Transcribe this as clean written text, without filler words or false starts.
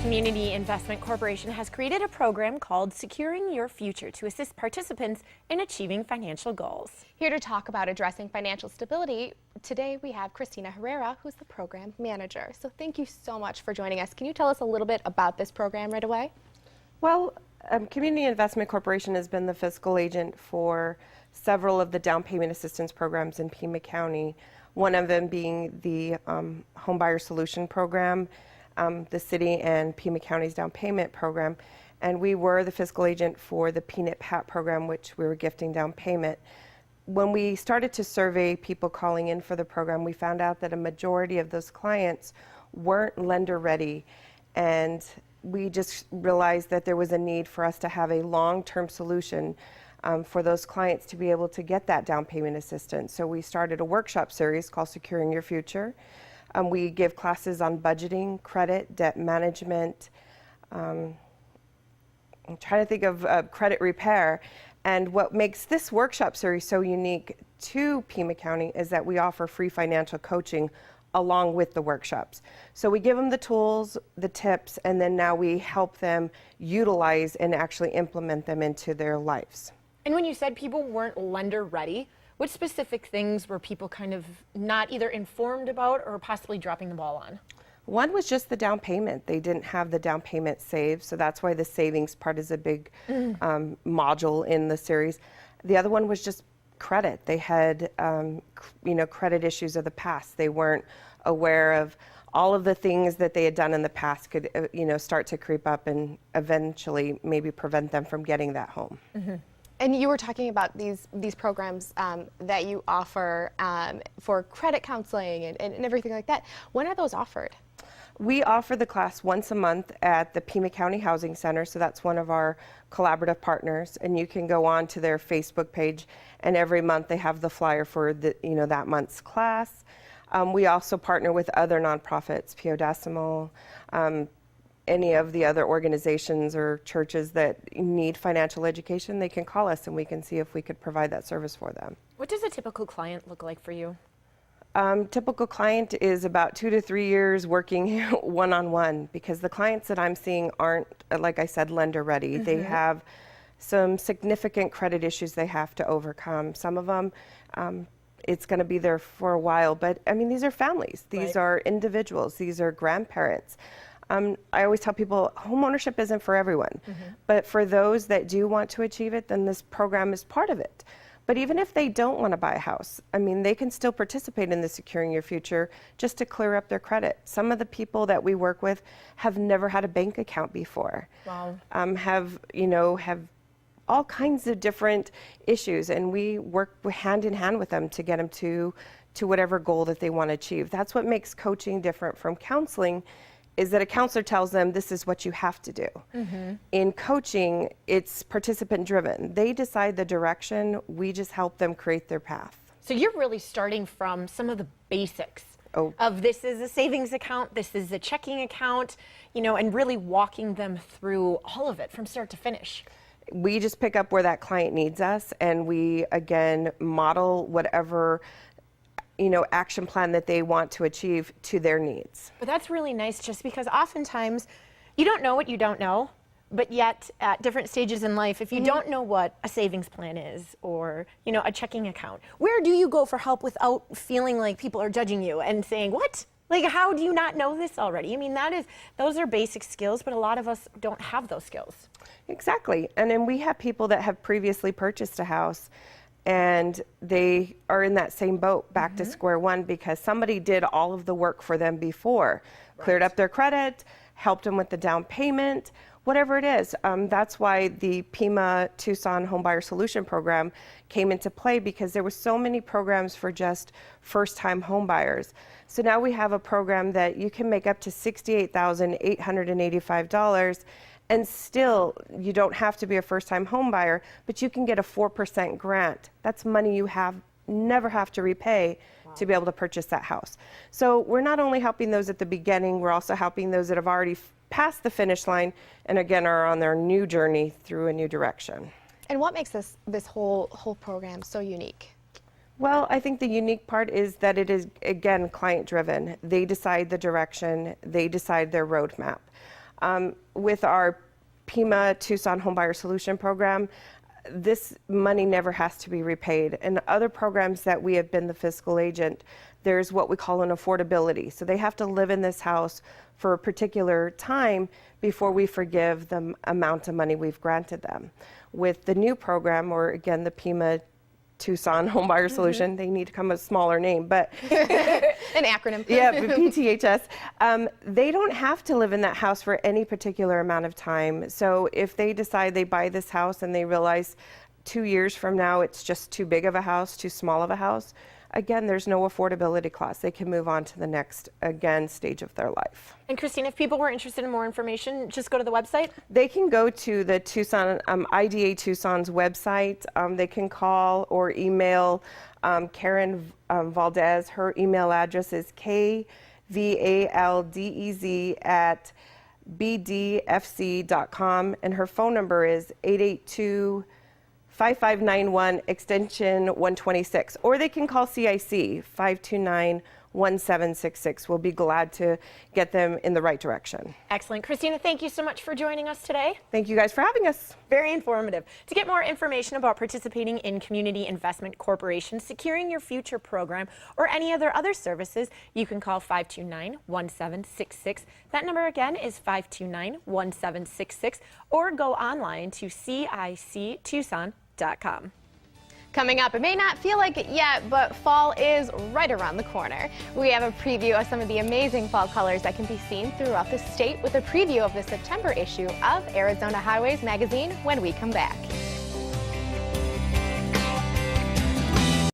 Community Investment Corporation has created a program called Securing Your Future to assist participants in achieving financial goals. Here to talk about addressing financial stability, today we have Christina Herrera, who's the program manager. So thank you so much for joining us. Can you tell us a little bit about this program right away? Well, Community Investment Corporation has been the fiscal agent for several of the down payment assistance programs in Pima County, one of them being the Home Buyer Solution Program, the city and Pima County's down payment program. And we were the fiscal agent for the PNIP-HAP program, which we were gifting down payment. When we started to survey people calling in for the program, we found out that a majority of those clients weren't lender ready. And we just realized that there was a need for us to have a long-term solution for those clients to be able to get that down payment assistance. So we started a workshop series called Securing Your Future. We give classes on budgeting, credit, debt management. I'm trying to think of credit repair. And what makes this workshop series so unique to Pima County is that we offer free financial coaching along with the workshops. So we give them the tools, the tips, and then now we help them utilize and actually implement them into their lives. And when you said people weren't lender ready, what specific things were people kind of not either informed about or possibly dropping the ball on? One was just the down payment. They didn't have the down payment saved, so that's why the savings part is a big module in the series. The other one was just credit. They had, credit issues of the past. They weren't aware of all of the things that they had done in the past could, start to creep up and eventually maybe prevent them from getting that home. Mm-hmm. And you were talking about these programs that you offer for credit counseling and everything like that. When are those offered? We offer the class once a month at the Pima County Housing Center, so that's one of our collaborative partners. And you can go on to their Facebook page, and every month they have the flyer for that month's class. We also partner with other nonprofits, Pio Decimo, any of the other organizations or churches that need financial education. They can call us and we can see if we could provide that service for them. What does a typical client look like for you? Typical client is about 2 to 3 years working one-on-one, because the clients that I'm seeing aren't, like I said, lender ready. Mm-hmm. They have some significant credit issues they have to overcome. Some of them, it's going to be there for a while, but I mean, these are families. These are individuals. These are grandparents. I always tell people home ownership isn't for everyone, but for those that do want to achieve it, then this program is part of it. But even if they don't want to buy a house, I mean, they can still participate in the Securing Your Future just to clear up their credit. Some of the people that we work with have never had a bank account before. Wow. Have all kinds of different issues, and we work hand in hand with them to get them to whatever goal that they want to achieve. That's what makes coaching different from counseling, is that a counselor tells them this is what you have to do. Mm-hmm. In coaching, it's participant driven. They decide the direction, we just help them create their path. So you're really starting from some of the basics of this is a savings account, this is a checking account, and really walking them through all of it from start to finish. We just pick up where that client needs us, and we, again, model whatever action plan that they want to achieve to their needs. But that's really nice, just because oftentimes you don't know what you don't know, but yet at different stages in life, if you don't know what a savings plan is or, a checking account, where do you go for help without feeling like people are judging you and saying, what? Like, how do you not know this already? I mean, those are basic skills, but a lot of us don't have those skills. Exactly. And then we have people that have previously purchased a house and they are in that same boat, back to square one, because somebody did all of the work for them before, cleared up their credit, helped them with the down payment, whatever it is. That's why the Pima Tucson Home Buyer Solution Program came into play, because there were so many programs for just first-time home buyers. So now we have a program that you can make up to $68,885, and still, you don't have to be a first-time home buyer, but you can get a 4% grant. That's money you never have to repay to be able to purchase that house. So we're not only helping those at the beginning, we're also helping those that have already passed the finish line and again are on their new journey through a new direction. And what makes this whole program so unique? Well, I think the unique part is that it is, again, client-driven. They decide the direction, they decide their roadmap. With our Pima Tucson Homebuyer Solution Program, this money never has to be repaid. And other programs that we have been the fiscal agent, there's what we call an affordability. So they have to live in this house for a particular time before we forgive the amount of money we've granted them. With the new program, or again, the Pima Tucson Homebuyer Solution, they need to come with a smaller name, but An acronym. yeah, but PTHS, they don't have to live in that house for any particular amount of time. So if they decide they buy this house and they realize 2 years from now it's just too big of a house, too small of a house, again, there's no affordability clause. They can move on to the next, again, stage of their life. And Christina, if people were interested in more information, just go to the website. They can go to the Tucson, IDA Tucson's website. They can call or email Karen Valdez. Her email address is kvaldez@bdfc.com, and her phone number is 882-5591 extension 126, or they can call CIC 529-1766. We'll be glad to get them in the right direction. Excellent. Christina, thank you so much for joining us today. Thank you guys for having us. Very informative. To get more information about participating in Community Investment Corporation, Securing Your Future program, or any other services, you can call 529-1766. That number again is 529-1766, or go online to CICTucson.com. Coming up, it may not feel like it yet, but fall is right around the corner. We have a preview of some of the amazing fall colors that can be seen throughout the state with a preview of the September issue of Arizona Highways magazine when we come back.